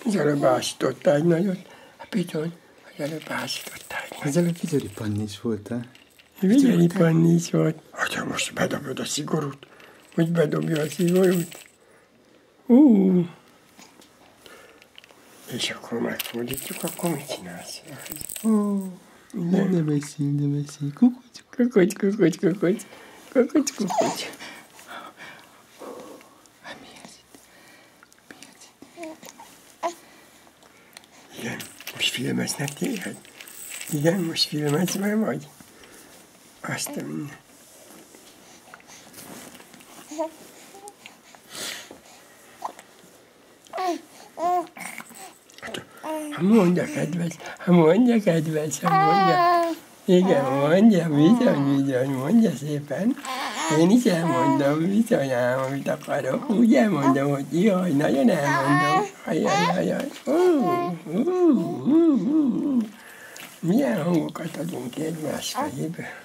Az előbb ásítottál egy nagyot. Bizony, az előbb ásítottál egy nagyot. Az előbb Vigyori Panni is voltál. Vigyori Panni is volt. Ha most bedobod a szigorút, hogy bedobja a szigorút. És akkor megfordítjuk, akkor mit csinálsz? Ne beszélj. Kukucs. Mi ez itt? Igen, most filmeznek téged? Igen, most filmezve vagy? Azt a minden. Mondja, kedves, mondja. Igen, mondja, bizony, mondja szépen. Én is elmondom, bizonyám, amit akarok. Úgy elmondom, hogy jaj, nagyon elmondom. Ajaj. Milyen hangokat adunk egymás fejébe?